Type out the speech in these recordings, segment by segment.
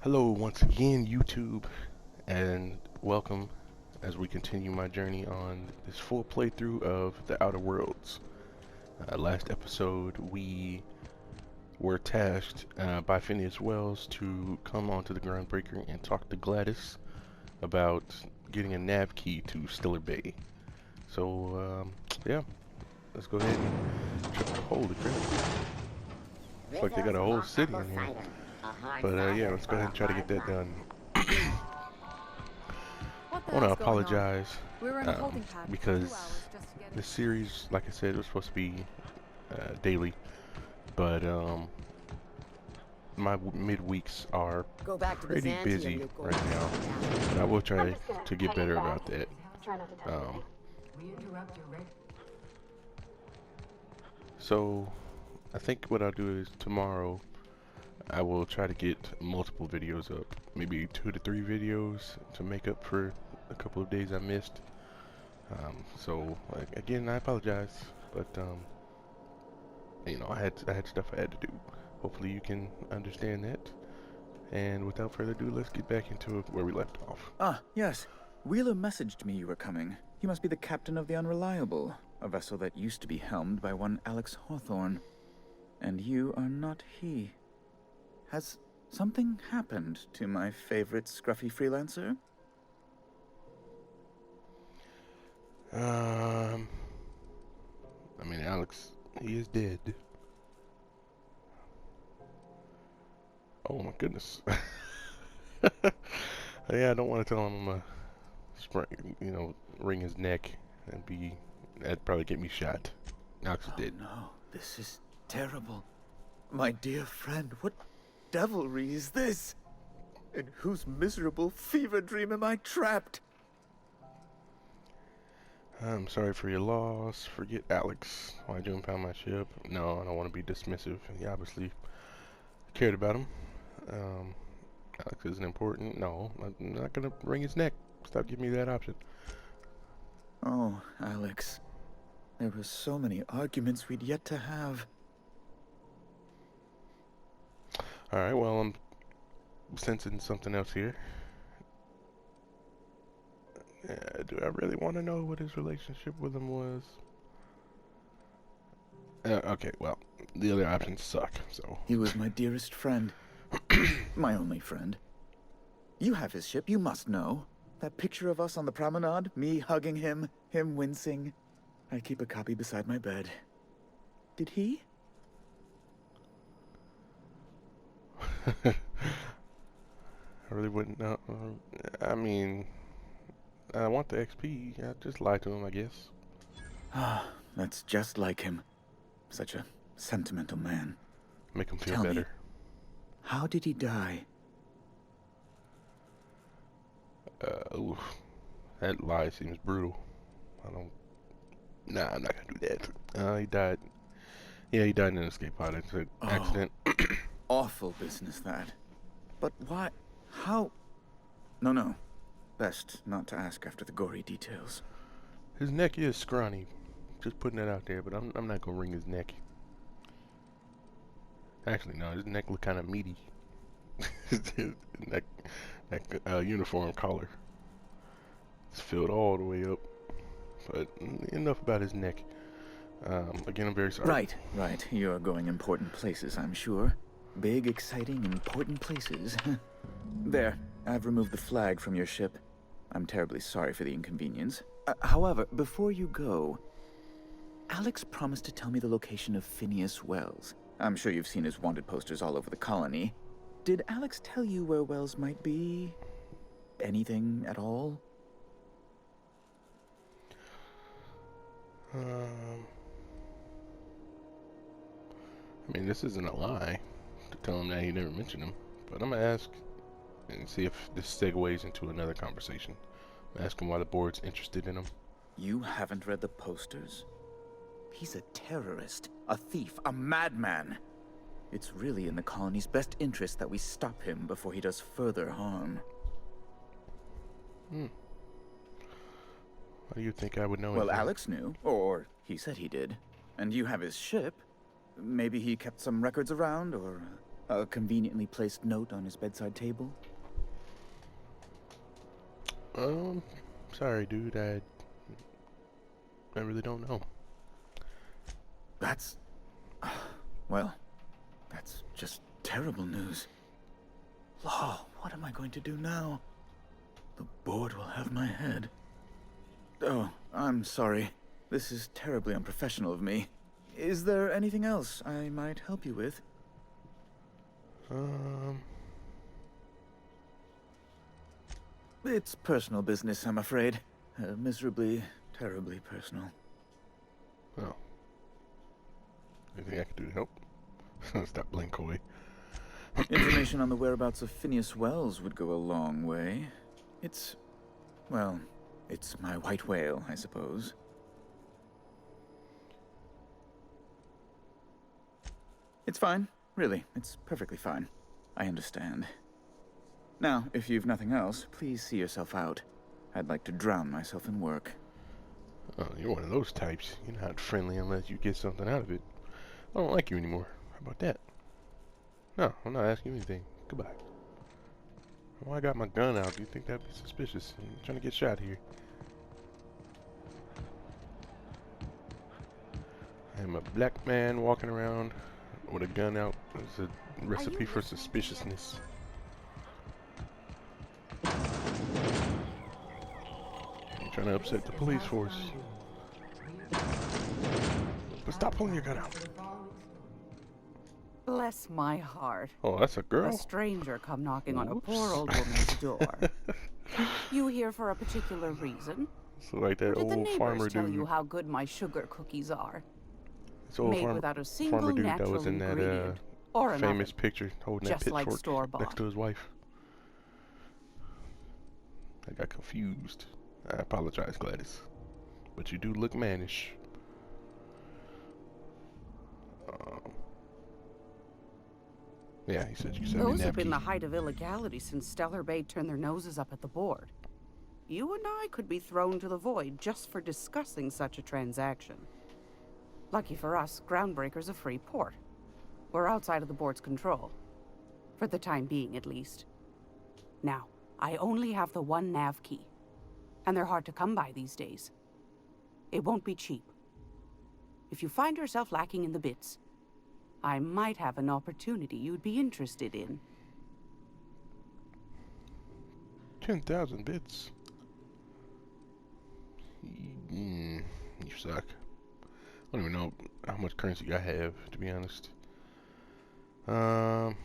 Hello, once again, YouTube, and welcome as we continue my journey on this full playthrough of The Outer Worlds. Last episode, we were tasked by Phineas Wells to come onto the Groundbreaker and talk to Gladys about getting a nav key to Stiller Bay. So, yeah, let's go ahead and holy crap. Looks like they got a whole city in here. But, yeah, let's go ahead and try to get that done. What the I want to hell's going on? apologize We were in a holding pattern for 2 because hours just to get this series, like I said, was supposed to be daily, but my midweeks are Go back to pretty Byzantium, busy you go. right now, and I will try to get better about that. So I think what I'll do is tomorrow I will try to get multiple videos up, maybe 2 to 3 videos to make up for a couple of days I missed. So again, I apologize, but you know, I had stuff I had to do. Hopefully you can understand that. And without further ado, let's get back into where we left off. Ah, yes. Wheeler messaged me you were coming. You must be the captain of the Unreliable, a vessel that used to be helmed by one Alex Hawthorne. And you are not he. Has something happened to my favorite scruffy freelancer? I mean, Alex, he is dead. Oh my goodness. Yeah, I don't want to tell him wring his neck and that'd probably get me shot. Alex is dead. No, this is terrible. My dear friend, what devilry is this? In whose miserable fever dream am I trapped? I'm sorry for your loss. Forget Alex. Why'd you impound my ship? No, I don't want to be dismissive. He obviously cared about him. Alex isn't important. No, I'm not gonna wring his neck. Stop giving me that option. Oh, Alex. There were so many arguments we'd yet to have. Alright, well, I'm sensing something else here. Do I really want to know what his relationship with him was? Okay, well, the other options suck, so. He was my dearest friend. My only friend. You have his ship, you must know. That picture of us on the promenade, me hugging him, him wincing. I keep a copy beside my bed. Did he? I really wouldn't know. I mean, I want the XP. I just lie to him, I guess. Ah, that's just like him. Such a sentimental man. Make him feel Tell me, better. how did he die? Oof. That lie seems brutal. Nah, I'm not gonna do that. He died. Yeah, he died in an escape pod accident. Awful business, that. But why? How? No. Best not to ask after the gory details. His neck is scrawny. Just putting that out there, but I'm not gonna wring his neck. Actually, no, his neck look kind of meaty. His neck, uniform collar. It's filled all the way up. But enough about his neck. Again, I'm very sorry. Right. You're going important places, I'm sure. Big, exciting, important places. There, I've removed the flag from your ship. I'm terribly sorry for the inconvenience. However, before you go, Alex promised to tell me the location of Phineas Wells. I'm sure you've seen his wanted posters all over the colony. Did Alex tell you where Wells might be? Anything at all? I mean, this isn't a lie to tell him that he never mentioned him, but I'm gonna ask and see if this segues into another conversation. Ask him why the board's interested in him. You haven't read the posters? He's a terrorist, a thief, a madman. It's really in the colony's best interest that we stop him before he does further harm. Why do you think I would know? Well, anything? Alex knew, or he said he did. And you have his ship. Maybe he kept some records around, or A conveniently placed note on his bedside table? Sorry, dude. I really don't know. That's... Well, that's just terrible news. Law, what am I going to do now? The board will have my head. Oh, I'm sorry. This is terribly unprofessional of me. Is there anything else I might help you with? It's personal business, I'm afraid. Miserably, terribly personal. Oh. Anything I can do to help? Stop playing coy. Information on the whereabouts of Phineas Wells would go a long way. It's... well, it's my white whale, I suppose. It's fine. Really, it's perfectly fine. I understand. Now, if you've nothing else, please see yourself out. I'd like to drown myself in work. Oh, you're one of those types. You're not friendly unless you get something out of it. I don't like you anymore. How about that? No, I'm not asking you anything. Goodbye. Well, I got my gun out. Do you think that'd be suspicious? I'm trying to get shot here. I'm a black man walking around with a gun out. It's a recipe for suspiciousness. You're trying to upset the police force. But stop pulling your gun out. Bless my heart. Oh, that's a girl? A stranger come knocking on a poor old woman's door. You here for a particular reason? So like that Or did the old farmer neighbors tell dude. you how good my sugar cookies are? This old Made without a single farmer dude that natural was in that ingredient. Or famous another. picture holding that Just like pitchfork store-bought. next to his wife. I got confused. I apologize, Gladys. But you do look mannish. Yeah, he said you sent me Those have been the napkins. height of illegality since Stellar Bay turned their noses up at the board. You and I could be thrown to the void just for discussing such a transaction. Lucky for us, Groundbreaker's a free port. We're outside of the board's control. For the time being, at least. Now, I only have the one nav key. And they're hard to come by these days. It won't be cheap. If you find yourself lacking in the bits, I might have an opportunity you'd be interested in. 10,000 bits. You suck. I don't even know how much currency I have, to be honest. No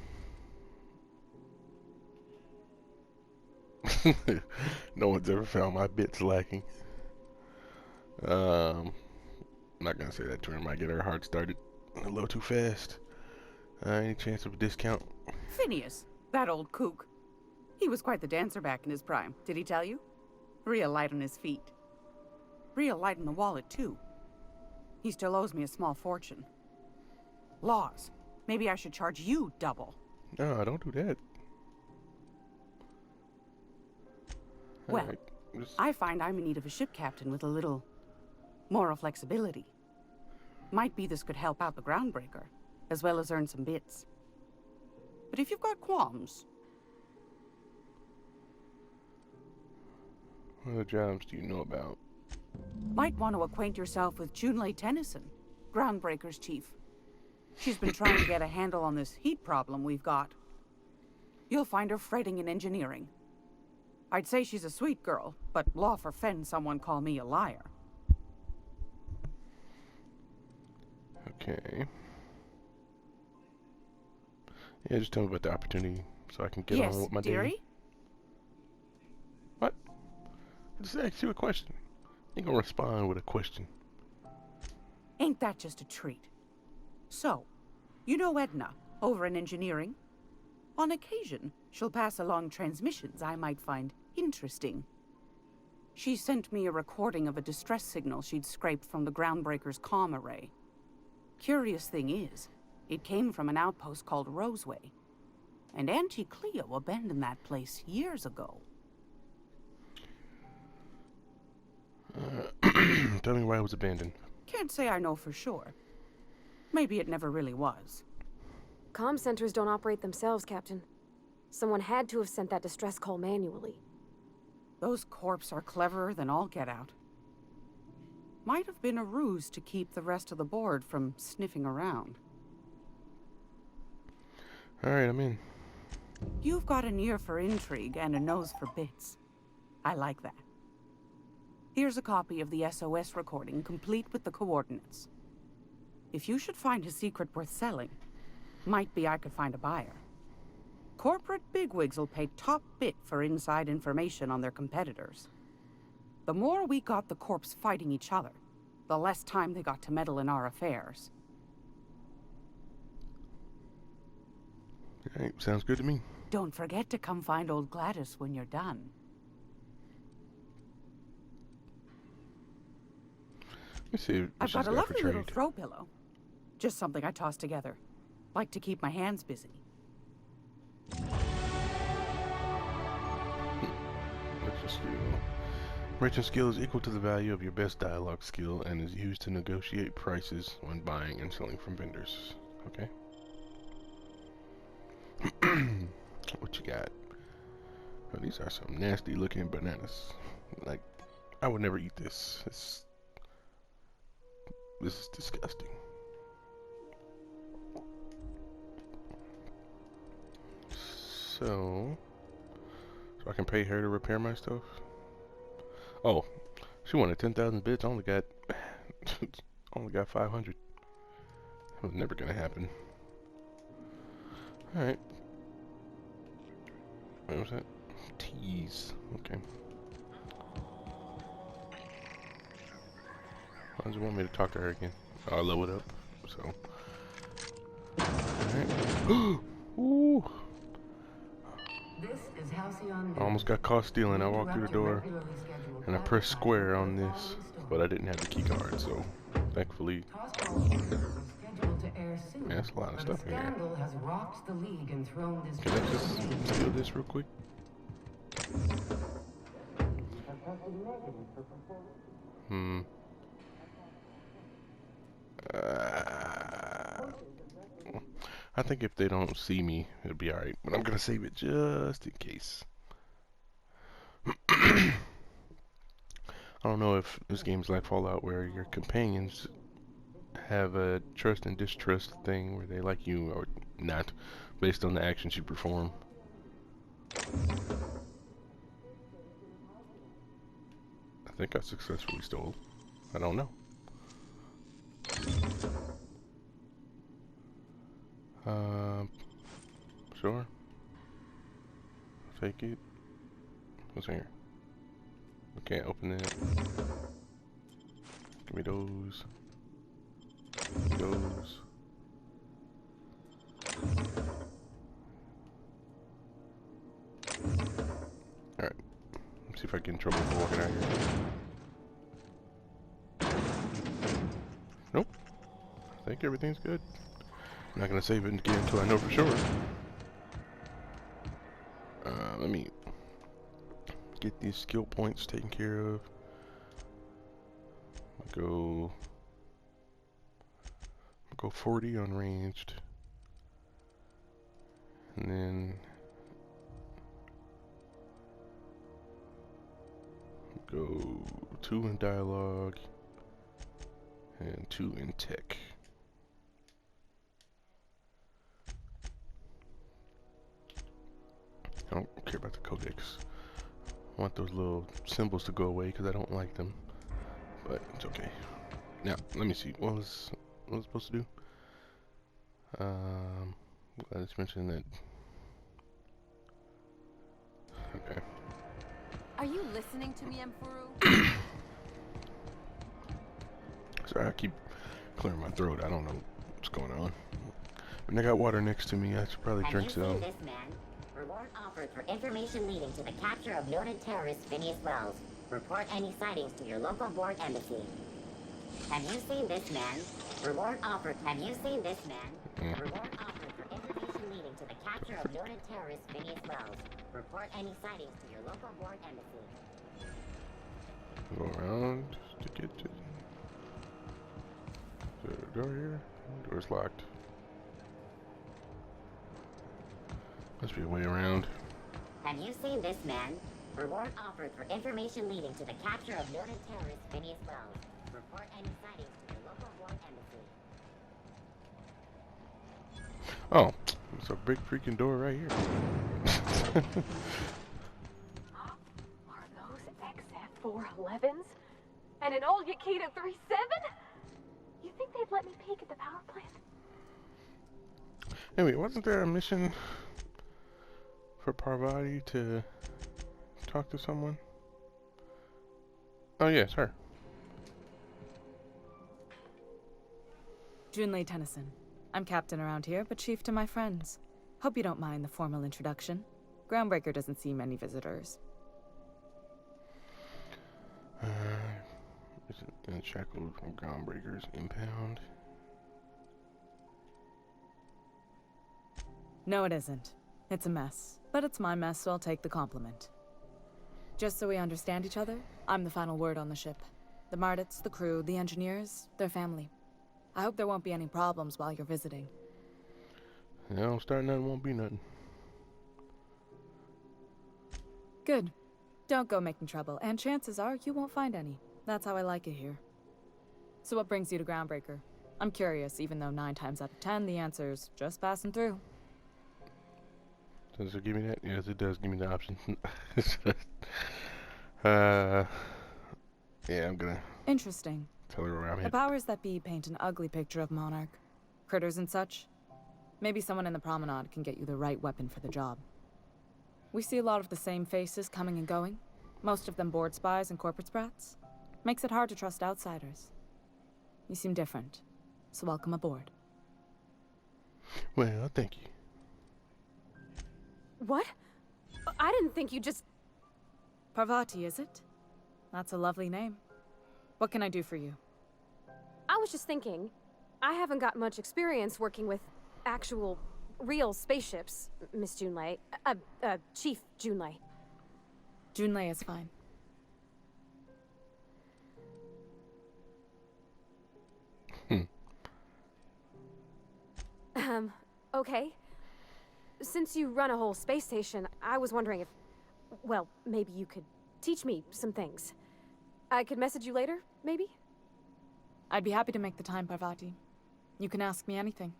one's ever found my bits lacking. I'm not gonna say that to her. Might get her heart started a little too fast. Any chance of a discount? Phineas, that old kook. He was quite the dancer back in his prime, did he tell you? Real light on his feet. Real light in the wallet, too. He still owes me a small fortune. Laws. Maybe I should charge you double. No, don't do that. Well, Alright, I find I'm in need of a ship captain with a little moral flexibility. Might be this could help out the Groundbreaker, as well as earn some bits. But if you've got qualms... What other jobs do you know about? Might want to acquaint yourself with Junlei Tennyson, Groundbreaker's chief. She's been trying to get a handle on this heat problem we've got. You'll find her fretting in engineering. I'd say she's a sweet girl, but law forfend someone call me a liar. Okay. Yeah, just tell me about the opportunity so I can get on with my day. Dearie? What? I just asked you a question. You ain't gonna respond with a question. Ain't that just a treat? So, you know Edna, over in engineering? On occasion, she'll pass along transmissions I might find interesting. She sent me a recording of a distress signal she'd scraped from the Groundbreaker's comm array. Curious thing is, it came from an outpost called Roseway. And Auntie Cleo abandoned that place years ago. Tell me why it was abandoned. Can't say I know for sure. Maybe it never really was. comm centers don't operate themselves, Captain. Someone had to have sent that distress call manually. Those corps are cleverer than all get out. Might have been a ruse to keep the rest of the board from sniffing around. Alright, I'm in. You've got an ear for intrigue and a nose for bits. I like that. Here's a copy of the SOS recording, complete with the coordinates. If you should find a secret worth selling, might be I could find a buyer. Corporate bigwigs will pay top bit for inside information on their competitors. The more we got the corps fighting each other, the less time they got to meddle in our affairs. Alright, sounds good to me. Don't forget to come find old Gladys when you're done. Let me see if I've got a she's lovely for little trade. throw pillow. Just something I toss together. Like to keep my hands busy. Merchant skill. Merchant skill is equal to the value of your best dialogue skill and is used to negotiate prices when buying and selling from vendors. Okay. What you got? Oh, these are some nasty looking bananas. Like, I would never eat this. This is disgusting. So I can pay her to repair my stuff? Oh, she wanted 10,000 bits. I only got only got 500. That was never gonna happen. All right. What was that? Tease. Okay. Why does it want me to talk to her again? Oh, I leveled up. So. All right. Ooh. I almost got caught stealing. I walked through the door and I pressed square on this, but I didn't have the key card, so thankfully. Man, that's a lot of stuff in here. Can I just steal this real quick? I think if they don't see me, it'll be alright. But I'm gonna save it just in case. I don't know if this game's like Fallout where your companions have a trust and distrust thing where they like you or not based on the actions you perform. I think I successfully stole. I don't know. Sure. Fake it. What's here? I can't open it. Give me those. Give me those. Alright. Let's see if I get in trouble for walking out here. Nope. I think everything's good. I'm not gonna save it again until I know for sure. Let me get these skill points taken care of. Go 40 on ranged, and then go 2 in dialogue and 2 in tech. I don't care about the codex. I want those little symbols to go away because I don't like them. But it's okay. Now, let me see. What was I supposed to do? I just mentioned that. Okay. Are you listening to me, Emfuru? Sorry, I keep clearing my throat. I don't know what's going on. And I got water next to me. I should probably drink some. This man? Reward offered for information leading to the capture of noted terrorist Phineas Wells. Report any sightings to your local board embassy. Have you seen this man? Reward offered. Have you seen this man? Reward offered for information leading to the capture of noted terrorist Phineas Wells. Report any sightings to your local board embassy. Go around to get to the door here. Door's locked. Must be a way around. Have you seen this man? Reward offered for information leading to the capture of noted terrorist Phineas Wells. Report any sightings to your local board embassy. Oh, it's a big freaking door right here. Are those XF411s? And an old Yakita 37? You think they'd let me peek at the power plant? Anyway, wasn't there a mission for Parvati to talk to someone? Oh, yes, her. Junlei Tennyson. I'm captain around here, but chief to my friends. Hope you don't mind the formal introduction. Groundbreaker doesn't see many visitors. Is it shackled from Groundbreakers impound? No, it isn't. It's a mess. But it's my mess, so I'll take the compliment. Just so we understand each other, I'm the final word on the ship. The Mardits, the crew, the engineers, their family. I hope there won't be any problems while you're visiting. Yeah, don't start nothing, won't be nothing. Good. Don't go making trouble, and chances are you won't find any. That's how I like it here. So what brings you to Groundbreaker? I'm curious, even though 9 times out of 10 the answer's just passing through. Does it give me that? Yes, it does give me the option. Yeah, I'm gonna Interesting. tell her where I'm The headed. powers that be paint an ugly picture of Monarch. Critters and such. Maybe someone in the promenade can get you the right weapon for the job. We see a lot of the same faces coming and going. Most of them board spies and corporate sprats. Makes it hard to trust outsiders. You seem different, so welcome aboard. Well, thank you. What? I didn't think you just... Parvati, is it? That's a lovely name. What can I do for you? I was just thinking, I haven't got much experience working with actual, real spaceships, Miss Junlei. Chief Junlei. Junlei is fine. Okay. Since you run a whole space station, I was wondering if... Well, maybe you could teach me some things. I could message you later, maybe? I'd be happy to make the time, Parvati. You can ask me anything.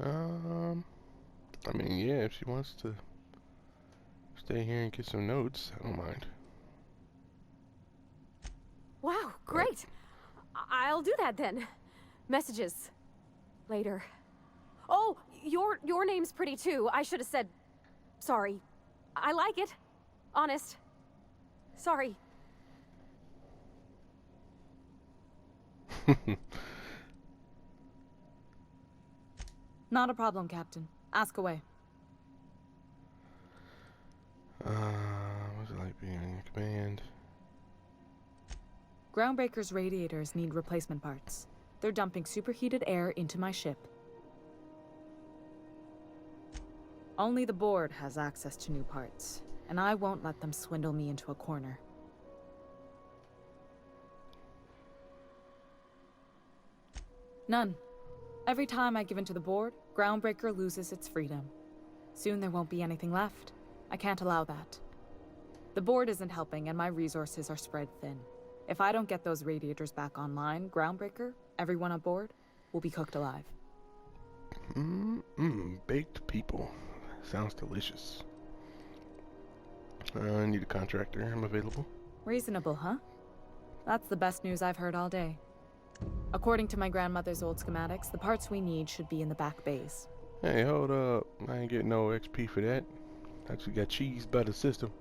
I mean, yeah, if she wants to stay here and get some notes, I don't mind. Wow, great! I'll do that then. Messages. Later. Oh, your name's pretty too. I should have said... Sorry. I like it. Honest. Sorry. Not a problem, Captain. Ask away. What's it like being in command? Groundbreaker's radiators need replacement parts. They're dumping superheated air into my ship. Only the board has access to new parts, and I won't let them swindle me into a corner. None. Every time I give in to the board, Groundbreaker loses its freedom. Soon there won't be anything left. I can't allow that. The board isn't helping, and my resources are spread thin. If I don't get those radiators back online, Groundbreaker, everyone aboard, will be cooked alive. Baked people. Sounds delicious. I need a contractor. I'm available. Reasonable, huh? That's the best news I've heard all day. According to my grandmother's old schematics, the parts we need should be in the back bays. Hey, hold up. I ain't getting no XP for that. Actually got cheesed by the system.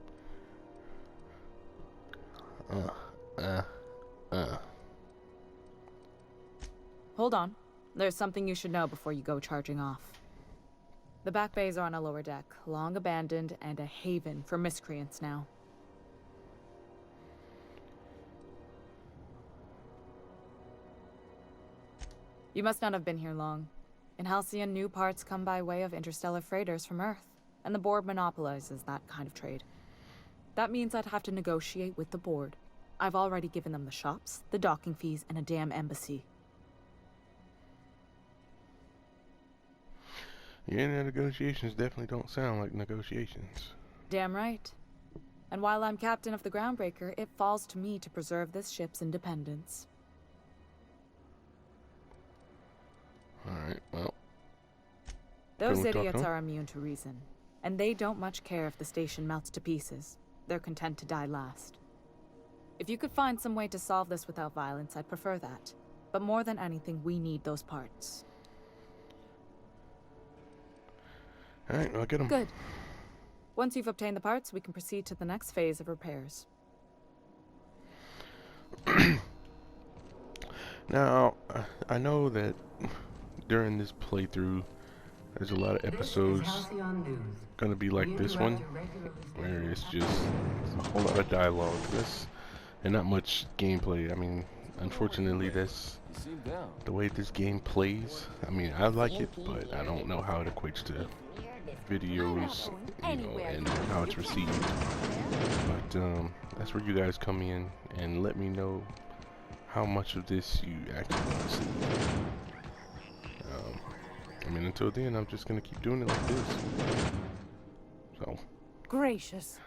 Hold on. There's something you should know before you go charging off. The back bays are on a lower deck, long abandoned and a haven for miscreants now. You must not have been here long. In Halcyon, new parts come by way of interstellar freighters from Earth, and the board monopolizes that kind of trade. That means I'd have to negotiate with the board. I've already given them the shops, the docking fees, and a damn embassy. Yeah, the negotiations definitely don't sound like negotiations. Damn right. And while I'm captain of the Groundbreaker, it falls to me to preserve this ship's independence. Alright, well. Those Can we talk to idiots them? are immune to reason, and they don't much care if the station melts to pieces. They're content to die last. If you could find some way to solve this without violence, I'd prefer that. But more than anything, we need those parts. Alright, I'll get them. Good. Once you've obtained the parts, we can proceed to the next phase of repairs. Now, I know that during this playthrough, there's a lot of episodes gonna be like this one, where it's just a whole lot of dialogue. And not much gameplay. I mean, unfortunately, that's the way this game plays. I mean, I like it, but I don't know how it equates to videos, you know, and how it's received. But that's where you guys come in and let me know how much of this you actually want to see. I mean, until then, I'm just gonna keep doing it like this. So. Gracious.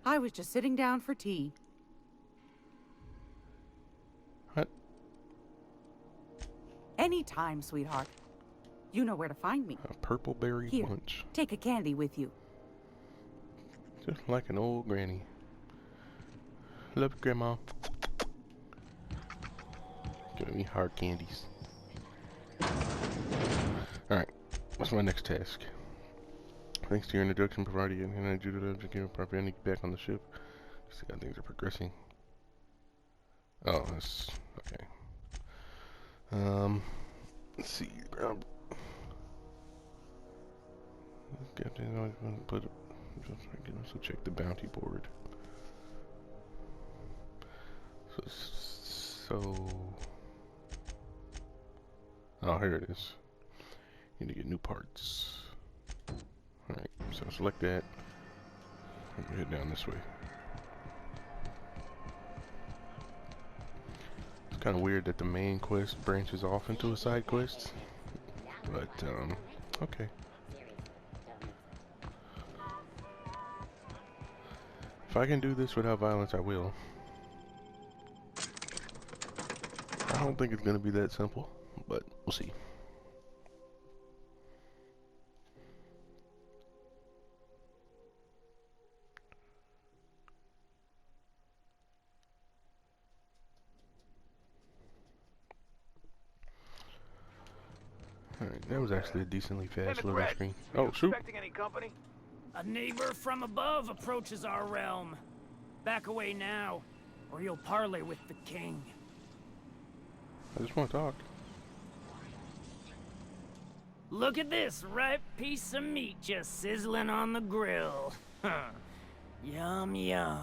I was just sitting down for tea. What? Anytime, sweetheart. You know where to find me. A purple berry Here, bunch. take a candy with you. Just like an old granny. Love you, Grandma. Giving me hard candies. Alright, what's my next task? Thanks to your introduction, provided and I do the objective property, I need to get back on the ship. See how things are progressing. Oh, that's okay. Let's see. Captain, I want to put. So check the bounty board. So. Oh, here it is. Need to get new parts. Alright, so select that. I'm gonna head down this way. It's kind of weird that the main quest branches off into a side quest. But, okay. If I can do this without violence, I will. I don't think it's gonna be that simple, but we'll see. Alright, that was actually a decently fast loading screen. Oh, shoot! Expecting any company? A neighbor from above approaches our realm. Back away now, or you'll parley with the king. I just want to talk. Look at this ripe piece of meat just sizzling on the grill. Huh. Yum, yum.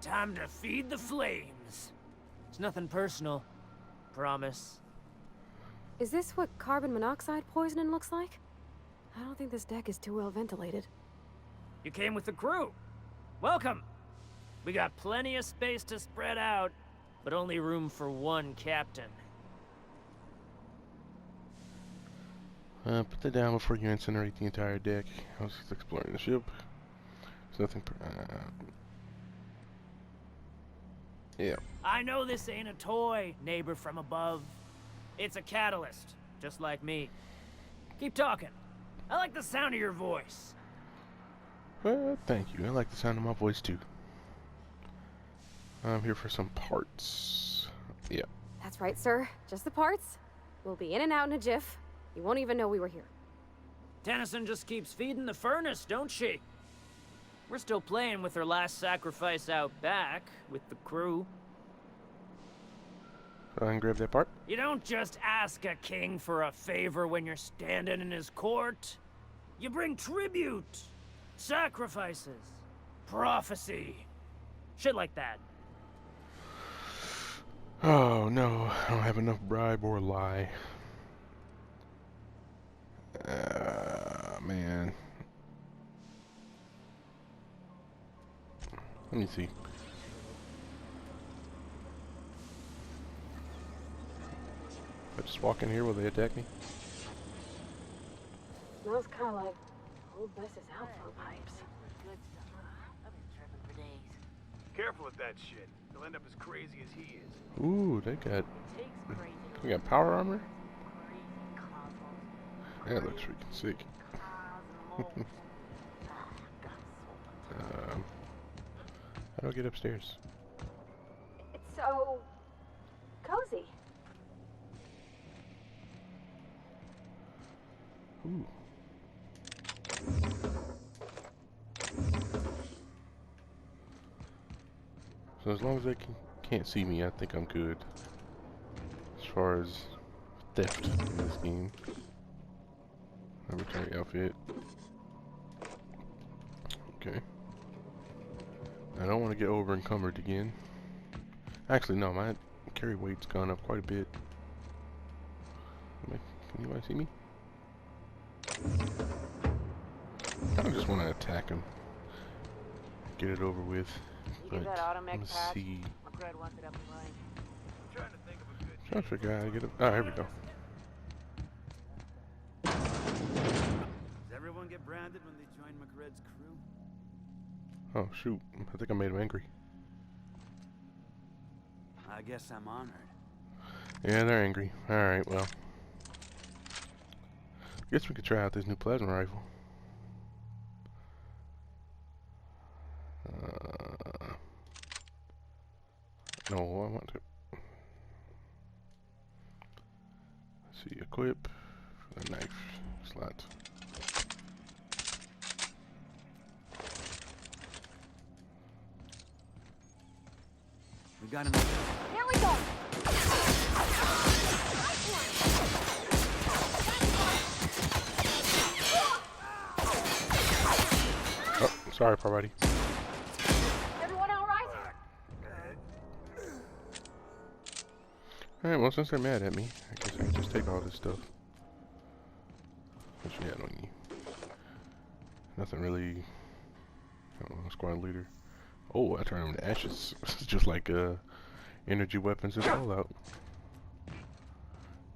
Time to feed the flames. It's nothing personal. Promise. Is this what carbon monoxide poisoning looks like? I don't think this deck is too well ventilated. You came with the crew. Welcome. We got plenty of space to spread out, but only room for one captain. Put that down before you incinerate the entire deck. I was just exploring the ship. There's nothing. Yeah. I know this ain't a toy, neighbor from above. It's a catalyst, just like me. Keep talking. I like the sound of your voice. Thank you. I like the sound of my voice too. I'm here for some parts. Yeah. That's right, sir. Just the parts. We'll be in and out in a jiff. You won't even know we were here. Tennyson just keeps feeding the furnace, don't she? We're still playing with her last sacrifice out back, with the crew. Go ahead and grab that part. You don't just ask a king for a favor when you're standing in his court. You bring tribute, sacrifices, prophecy, shit like that. Oh no, I don't have enough bribe or lie. Man. Let me see. If I just walk in here, will they attack me? Smells kind of like old Bess's outflow pipes. Careful with that shit. You'll end up as crazy as he is. Ooh, they got power armor? That looks freaking sick. How do I get upstairs? It's so cozy. Ooh. So as long as they can't see me, I think I'm good. As far as theft in this game. Laboratory outfit. Okay. I don't want to get over encumbered again. Actually, no, my carry weight's gone up quite a bit. Can anybody see me? I kind of just want to attack him. Get it over with. But let's see. Trying to figure out how to get it. Oh, here we go. Does everyone get branded when they join McRed's crew? Oh shoot! I think I made him angry. I guess I'm honored. Yeah, they're angry. All right, well. Guess we could try out this new plasma rifle. No, I want to. Let's see, equip for the knife slot. We got him. Here we go. Oh, sorry, Parvati. Everyone all right? Alright, well, since they're mad at me, I guess I can just take all this stuff. What you got on you? Nothing really. I don't know, squad leader. Oh, I turned them to ashes. Just like energy weapons in Fallout.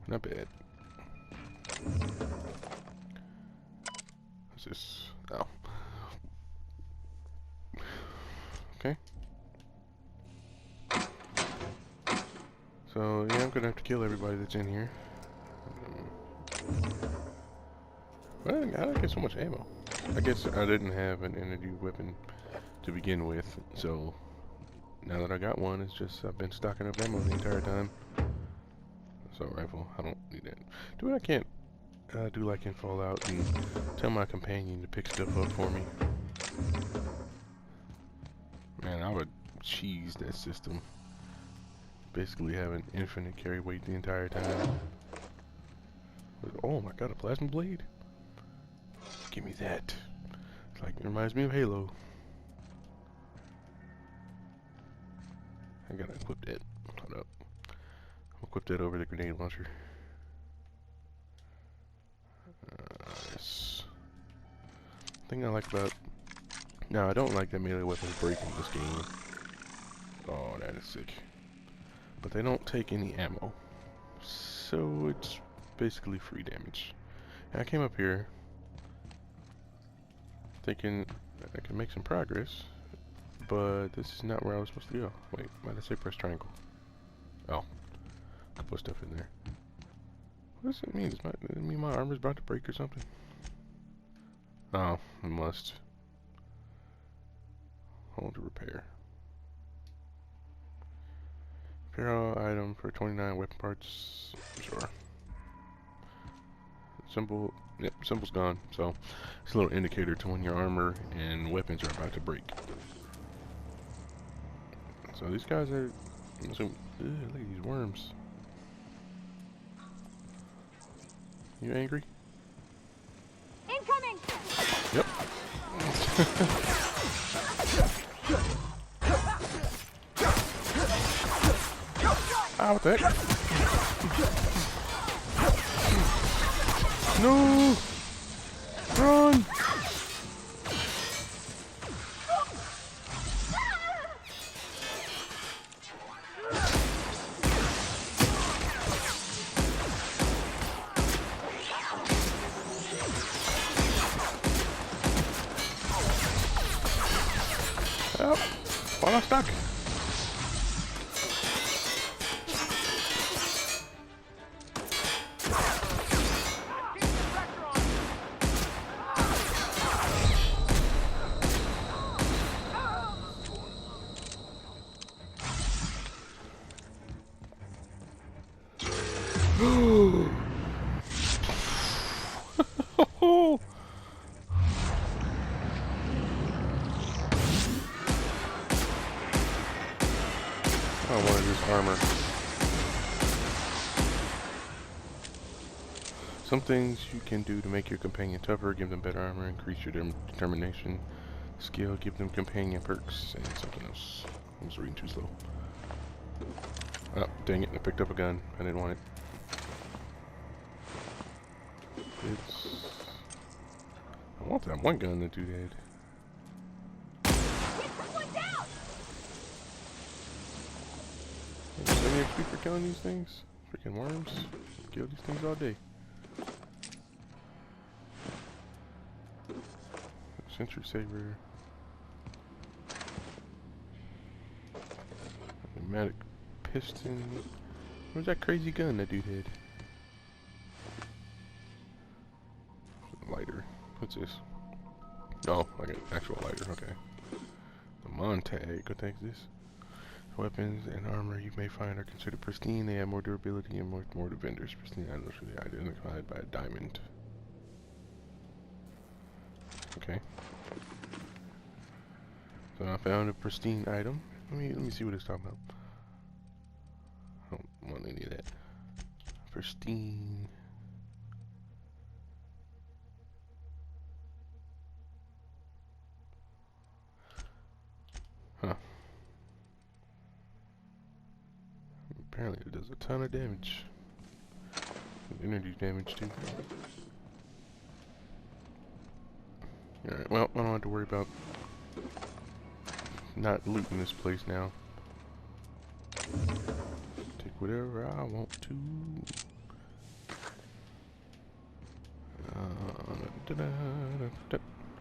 Not bad. What's this? Oh. Okay. So, yeah, I'm gonna have to kill everybody that's in here. Well, I don't get so much ammo. I guess I didn't have an energy weapon to begin with, so now that I got one, it's just I've been stocking up ammo the entire time. Assault rifle, I don't need that. Dude, I can't do like in Fallout and tell my companion to pick stuff up for me. Man, I would cheese that system. Basically have an infinite carry weight the entire time. Oh my god, a plasma blade? Give me that. It's like, it reminds me of Halo. I gotta equip that. Hold up. I'll equip that over the grenade launcher. Yes. Thing I like about... No, I don't like that melee weapons break in this game. Oh, that is sick. But they don't take any ammo. So it's basically free damage. And I came up here thinking I can make some progress. But this is not where I was supposed to go. Wait, why did I say press triangle? Oh. I put stuff in there. What does it mean? Does it mean my armor's about to break or something? Oh, it must. Hold to repair. Repair all item for 29 weapon parts. Sure. Symbol. Yep, symbol's gone. So it's a little indicator to when your armor and weapons are about to break. So these guys are. I'm assuming, look at these worms. You angry? Incoming. Yep. Ah, what the heck? No! Run! I'm stuck. I wanted this armor. Some things you can do to make your companion tougher: give them better armor, increase your determination skill, give them companion perks, and something else. I was reading too slow. Oh, dang it, I picked up a gun. I didn't want it. I want that one gun that dude had. There's any XP for killing these things? Freaking worms. Kill these things all day. Sentry saver. Pneumatic piston. Where's that crazy gun that dude had? Lighter. What's this? Oh, like an actual lighter. Okay. The Montag. What the heck is this? Weapons and armor you may find are considered pristine. They have more durability and more to vendors. Pristine items should be identified by a diamond. Okay. So I found a pristine item. Let me see what it's talking about. I don't want any of that. Pristine. Huh. Apparently it does a ton of damage. Energy damage too. Alright, well, I don't have to worry about not looting this place now. Take whatever I want to.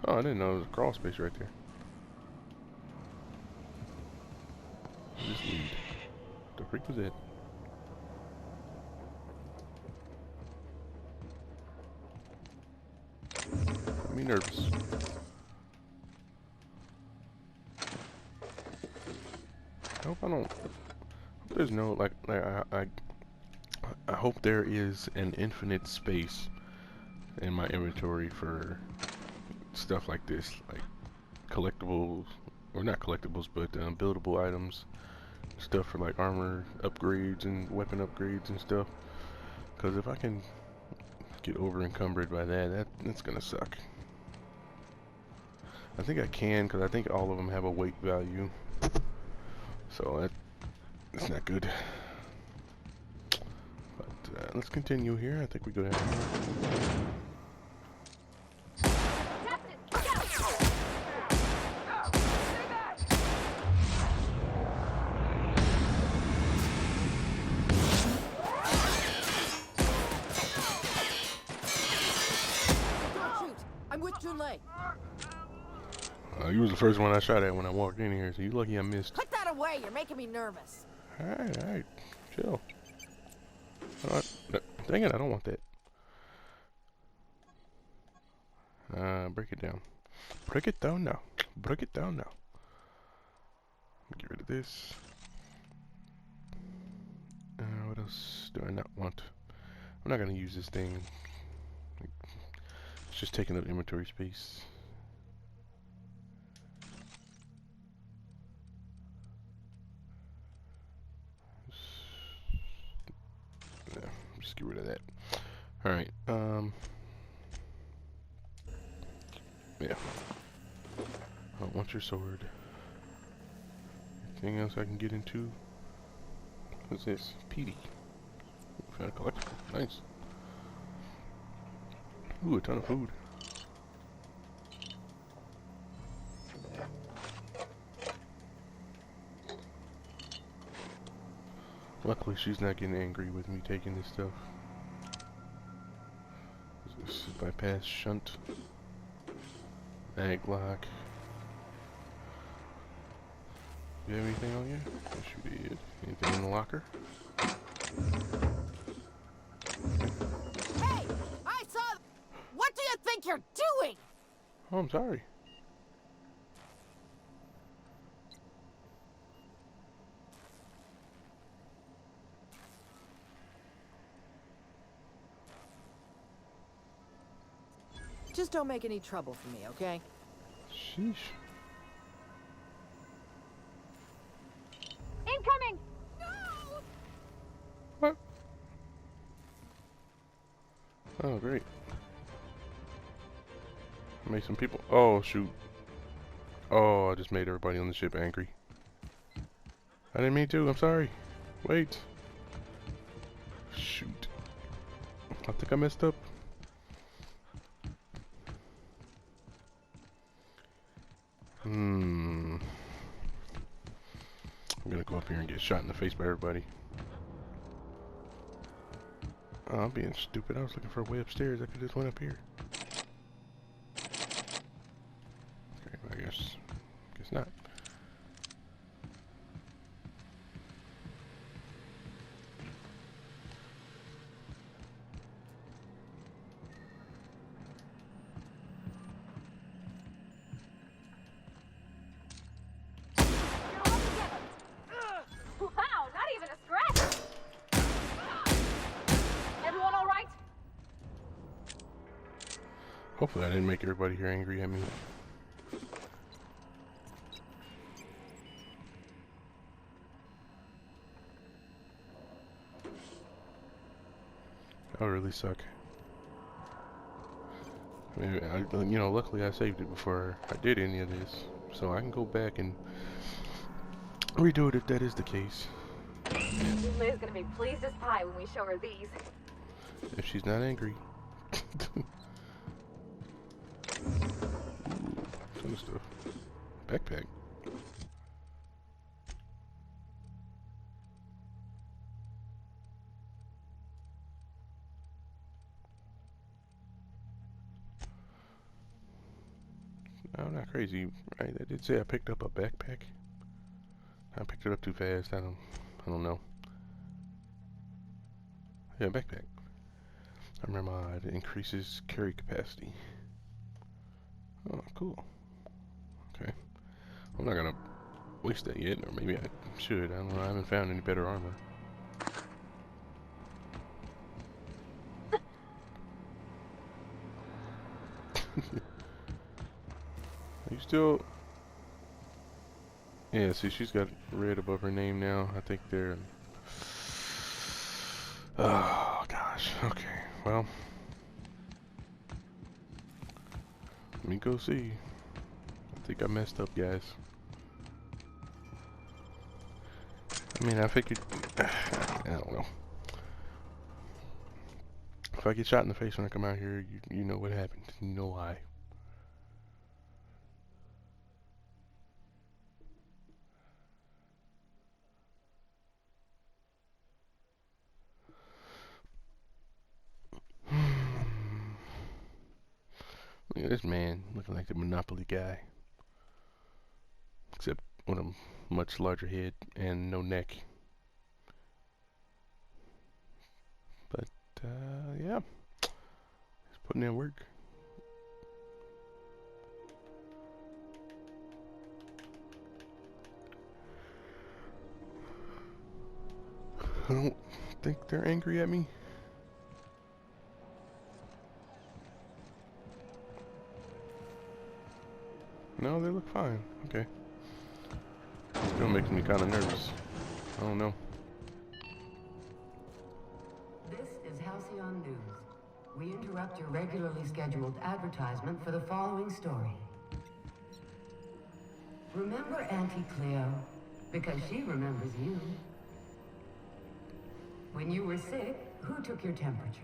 Oh, I didn't know there was a crawl space right there. What does this lead? The freak was it? Got me nervous. I hope I don't. There's no I hope there is an infinite space in my inventory for stuff like this, like collectibles, or not collectibles, but buildable items, stuff for like armor upgrades and weapon upgrades and stuff. Because if I can get over encumbered by that's gonna suck. I think I can, because I think all of them have a weight value. So that's not good. But let's continue here. I think we go down here. I'm with Junlei. You was the first one I shot at when I walked in here, so you lucky I missed. Put that away. You're making me nervous. Alright, chill. Dang it, I don't want that. Break it down. Break it down now. Break it down now. Get rid of this. What else do I not want? I'm not gonna use this thing. It's just taking up inventory space. Just get rid of that. Alright, yeah. I don't want your sword. Anything else I can get into? What's this? PD. Found a collectible. Nice. Ooh, a ton of food. Luckily, she's not getting angry with me taking this stuff. This is bypass shunt. Mag lock. You have anything on you? Yes, you did. Anything in the locker? Hey! I saw... What do you think you're doing? Oh, I'm sorry. Just don't make any trouble for me, okay? Sheesh. Incoming! What? Oh, great. Made some people. Oh, shoot. Oh, I just made everybody on the ship angry. I didn't mean to. I'm sorry. Wait. Shoot. I think I messed up. I'm gonna go up here and get shot in the face by everybody. Oh, I'm being stupid. I was looking for a way upstairs. I could just went up here. Okay, I guess not. Wow, not even a scratch! Everyone all right? Hopefully I didn't make everybody here angry at me. That would really suck. I mean, you know, luckily I saved it before I did any of this, so I can go back and redo it if that is the case. Liz gonna be pleased as pie when we show her these. If she's not angry. Some of stuff. Backpack. No, not crazy, right? I did say I picked up a backpack. I picked it up too fast. I don't know. Yeah, backpack. Armor mod increases carry capacity. Oh, cool. Okay. I'm not gonna waste that yet, or maybe I should. I don't know. I haven't found any better armor. Are you still? Yeah, see, she's got red above her name now. I think they're... Oh, gosh. Okay, well. Let me go see. I think I messed up, guys. I mean, I figured... I don't know. If I get shot in the face when I come out here, you know what happened. You know why. Look at this man looking like the Monopoly guy. Except with a much larger head and no neck. But, yeah. He's putting in work. I don't think they're angry at me. No, they look fine. Okay. Still makes me kind of nervous. I don't know. This is Halcyon News. We interrupt your regularly scheduled advertisement for the following story. Remember Auntie Cleo? Because she remembers you. When you were sick, who took your temperature?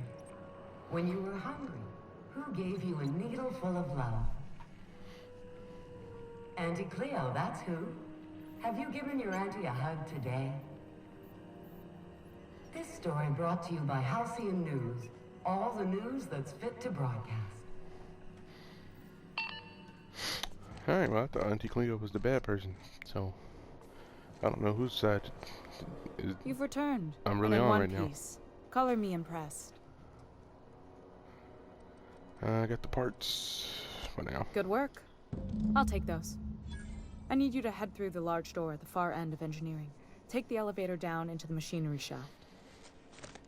When you were hungry, who gave you a needle full of love? Auntie Cleo, that's who. Have you given your auntie a hug today? This story brought to you by Halcyon News. All the news that's fit to broadcast. Alright, well, I thought Auntie Cleo was the bad person, so I don't know whose side You've returned. I'm really and in on one right now. piece. Color me impressed. I got the parts for now. Good work. I'll take those. I need you to head through the large door at the far end of engineering. Take the elevator down into the machinery shaft.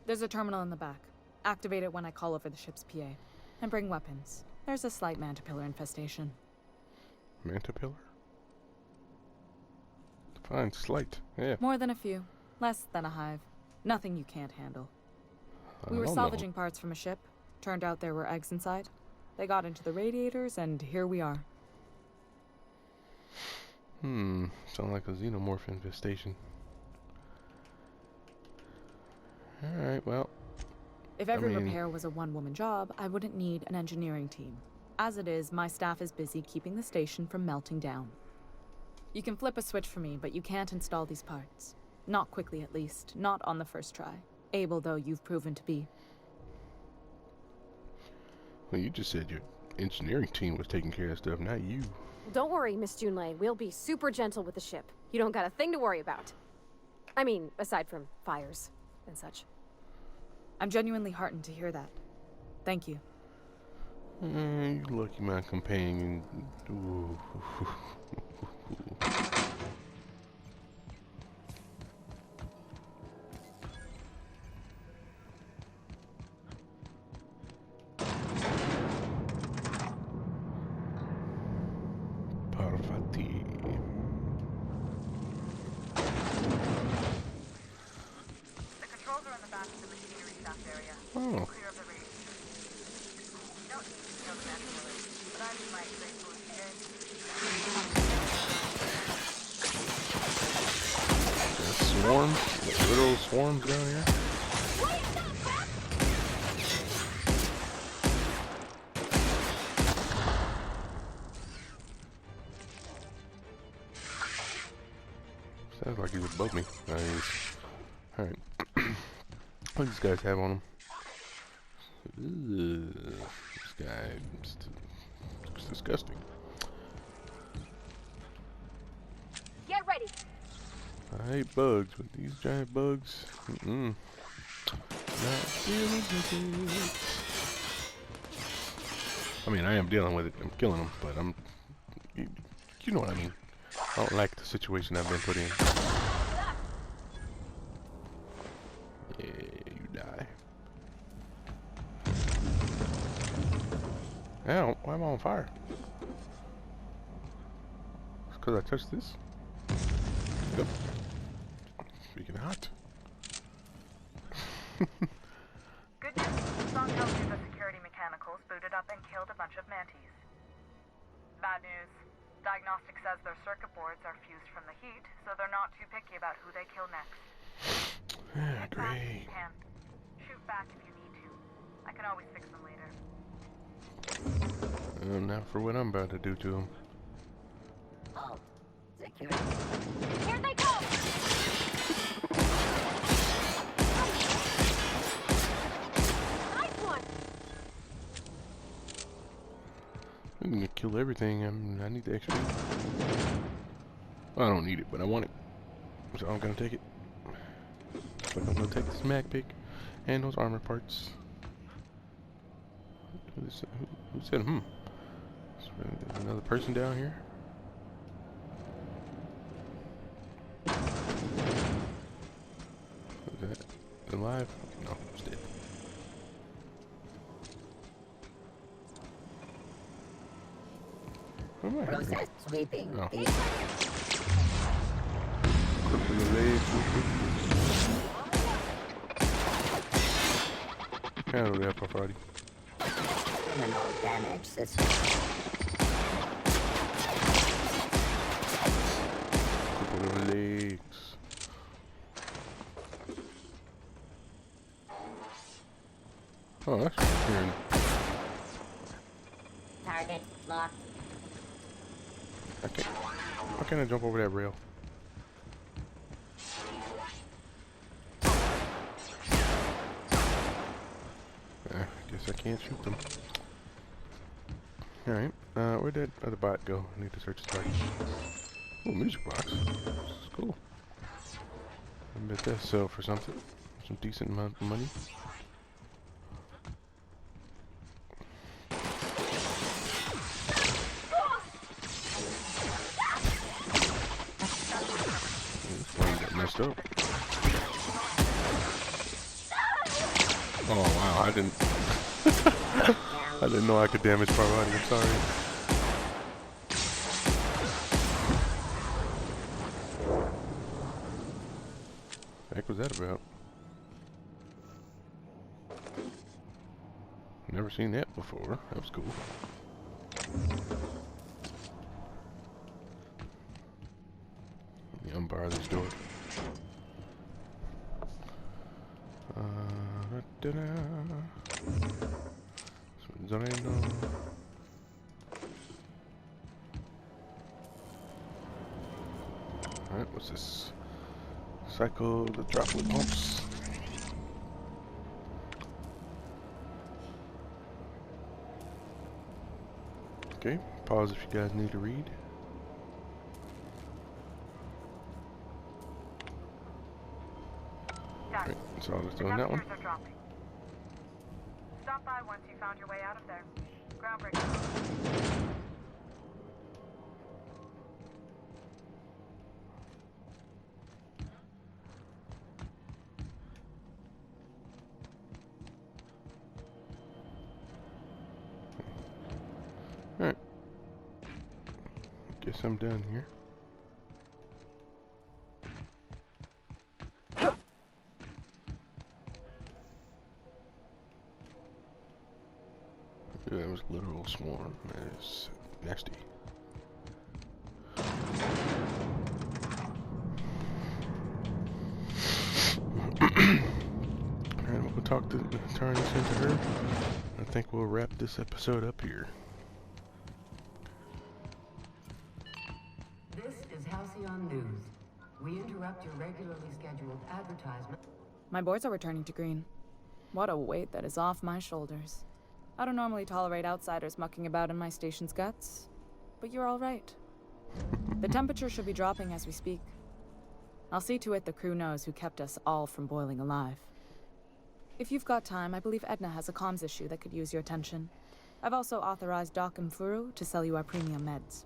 There's a terminal in the back. Activate it when I call over the ship's PA. And bring weapons. There's a slight Mantipillar infestation. Mantipillar? Fine, slight. Yeah. More than a few. Less than a hive. Nothing you can't handle. We were I don't salvaging know. parts from a ship. Turned out there were eggs inside. They got into the radiators, and here we are. Sound like a xenomorph infestation. Alright, well. If every repair was a one-woman job, I wouldn't need an engineering team. As it is, my staff is busy keeping the station from melting down. You can flip a switch for me, but you can't install these parts. Not quickly, at least. Not on the first try. Able, though, you've proven to be. Well, you just said your engineering team was taking care of stuff, not you. Don't worry, Miss Junlei. We'll be super gentle with the ship. You don't got a thing to worry about. I mean, aside from fires and such. I'm genuinely heartened to hear that. Thank you. You lucky my companion. Ooh. Parvati. The controls are in the back of the machinery shaft area. Oh. Clear of the radiation. You don't need to kill the Mantipillar, but I need my trade tools today. Swarms? Literal swarms down here? Sounds like he's above me. Alright. What do these guys have on them? This guy looks disgusting. Get ready. I hate bugs, but these giant bugs, not dealing with it. I mean, I am dealing with it. I'm killing them, but you know what I mean. I don't like the situation I've been put in. Yeah, you die. Ow, why am I on fire? It's because I touched this? Yep. Speaking hot. Good news. Song tells you the security mechanicals booted up and killed a bunch of mantis. Bad news. Diagnostic says their circuit boards are fused from the heat, so they're not too picky about who they kill next. Yeah, Get back if great. you can. Shoot back if you need to. I can always fix them later. Not for what I'm about to do to him. Oh, security. Here they go! Nice one! I'm gonna kill everything. I need the XP. Well, I don't need it, but I want it. So I'm gonna take it. So I'm gonna take this mag pick and those armor parts. Who said There's another person down here. Is that alive? No, it's dead. Process sweeping. Oh. The Clipping the legs. Handle that, Parvati. criminal damage system. Clipping the legs. Oh, that's weird. Target locked. Okay. Why can't I jump over that rail? I guess I can't shoot them. Alright, where'd that other bot go? I need to search the target. Oh, music box. This is cool. bet that sell for something. Some decent amount of money. Got messed up. Oh wow, I didn't I didn't know I could damage Parvati, I'm sorry. The heck was that about? Never seen that before. That was cool. Let me unbar this door. Alright, what's this? Cycle the droplet pumps. Okay, pause if you guys need to read. Alright, that's all that's on that one. Stop by once you found your way out of there. Groundbreaker. Alright. Guess I'm done here. That was literal swarm. That's nasty. Alright, we'll talk to turn this into her. I think we'll wrap this episode up here. This is Halcyon News. We interrupt your regularly scheduled advertisement. My boards are returning to green. What a weight that is off my shoulders. I don't normally tolerate outsiders mucking about in my station's guts, but you're all right. The temperature should be dropping as we speak. I'll see to it the crew knows who kept us all from boiling alive. If you've got time, I believe Edna has a comms issue that could use your attention. I've also authorized Doc and Furu to sell you our premium meds.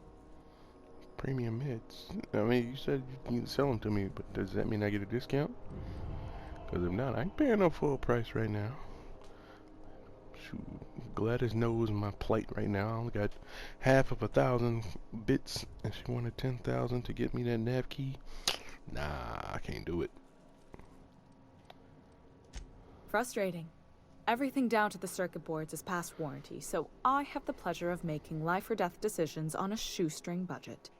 Premium meds? I mean, you said you can sell them to me, but does that mean I get a discount? Because if not, I ain't paying no full price right now. Shoot, Gladys knows my plight right now. I only got half of 1,000 bits, and she wanted 10,000 to get me that nav key. Nah, I can't do it. Frustrating. Everything down to the circuit boards is past warranty, so I have the pleasure of making life or death decisions on a shoestring budget.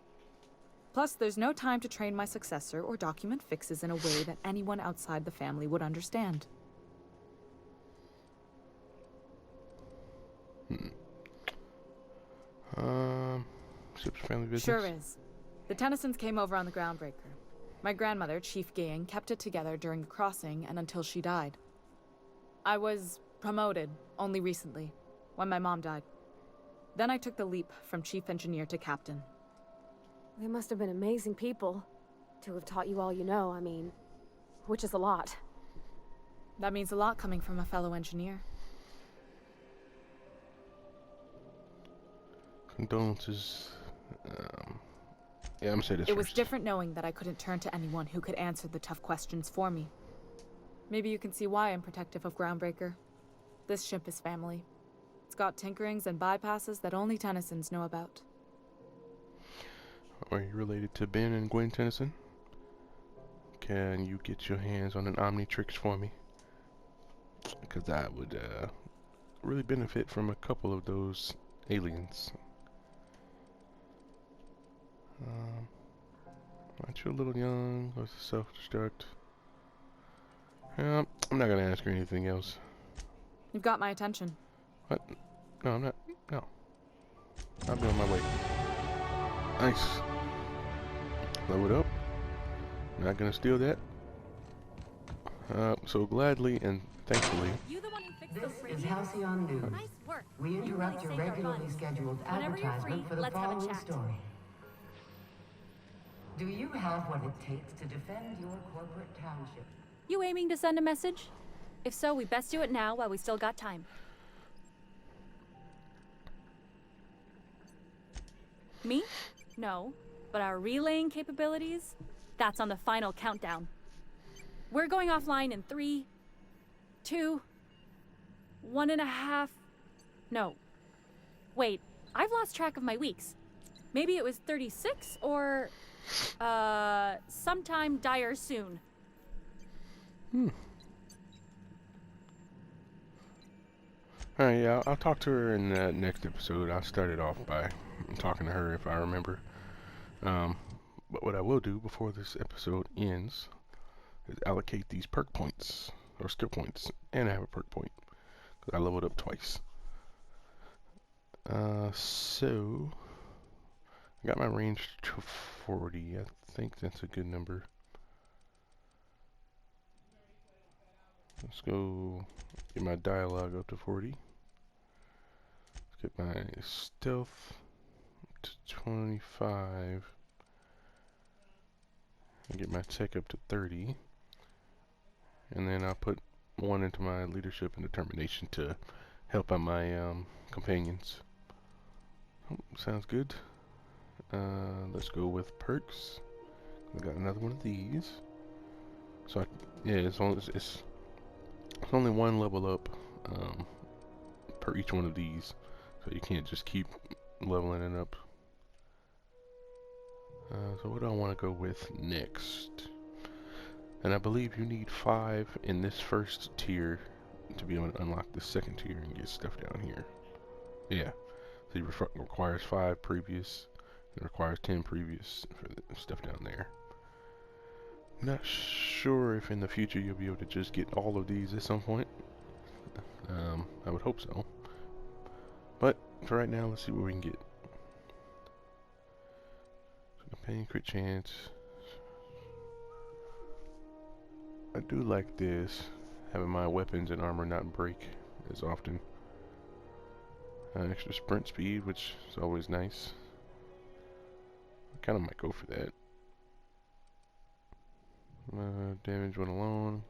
Plus, there's no time to train my successor or document fixes in a way that anyone outside the family would understand. Ship's family business? Sure is. The Tennysons came over on the Groundbreaker. My grandmother, Chief Gaying, kept it together during the crossing and until she died. I was promoted only recently, when my mom died. Then I took the leap from chief engineer to captain. They must have been amazing people to have taught you all you know, I mean, which is a lot. That means a lot coming from a fellow engineer. Condolences. Yeah, I'm gonna say this It first. was different knowing that I couldn't turn to anyone who could answer the tough questions for me. Maybe you can see why I'm protective of Groundbreaker. This ship is family. It's got tinkerings and bypasses that only Tennysons know about. Are you related to Ben and Gwen Tennyson? Can you get your hands on an Omnitrix for me? Because I would really benefit from a couple of those aliens. Aren't you a little young? Let's self-destruct. I'm not gonna ask her anything else. You've got my attention. What? No, I'm not. No. I'll be on my way. Nice. Load up. Not gonna steal that. So gladly and thankfully. This is Halcyon News. Nice work. We interrupt your regularly scheduled Whenever you're advertisement free, for the let's have a following chat. story. Do you have what it takes to defend your corporate township? You aiming to send a message? If so, we best do it now while we still got time. Me? No. But our relaying capabilities? That's on the final countdown. We're going offline in 3, 2, 1.5... No. Wait, I've lost track of my weeks. Maybe it was 36 or... sometime dire soon. Alright, yeah, I'll talk to her in the next episode. I'll start it off by talking to her if I remember. But what I will do before this episode ends is allocate these perk points, or skill points, and I have a perk point, because I leveled up twice. So, I got my range to 40. I think that's a good number. Let's go get my dialogue up to 40. Let's get my stealth to 25. And get my tech up to 30. And then I'll put 1 into my leadership and determination to help out my companions. Oh, sounds good. Let's go with perks. I got another one of these. So yeah, it's only 1 level up per each one of these, so you can't just keep leveling it up. So what do I want to go with next? And I believe you need 5 in this first tier to be able to unlock the second tier and get stuff down here. Yeah, so it requires 5 previous. It requires 10 previous for the stuff down there. Not sure if in the future you'll be able to just get all of these at some point. I would hope so. But for right now, let's see what we can get. Companion crit chance. I do like this, having my weapons and armor not break as often. Extra sprint speed, which is always nice. I kind of might go for that. Damage when alone.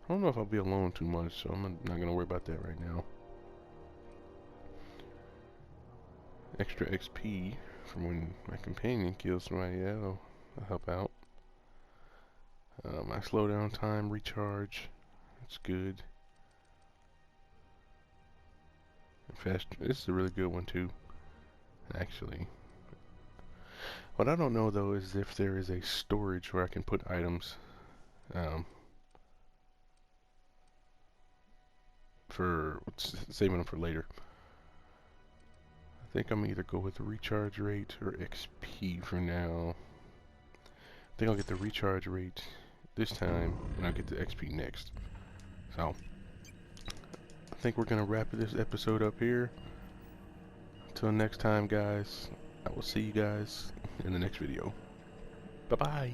I don't know if I'll be alone too much, so I'm not going to worry about that right now. Extra XP from when my companion kills somebody, yeah, that'll help out. My slowdown time, recharge, that's good. Fast, this is a really good one too, actually. What I don't know though is if there is a storage where I can put items for saving them for later. I think I'm either go with the recharge rate or XP for now. I think I'll get the recharge rate this time and I'll get the XP next. So I think we're gonna wrap this episode up here. Until next time, guys, I will see you guys in the next video. Bye bye.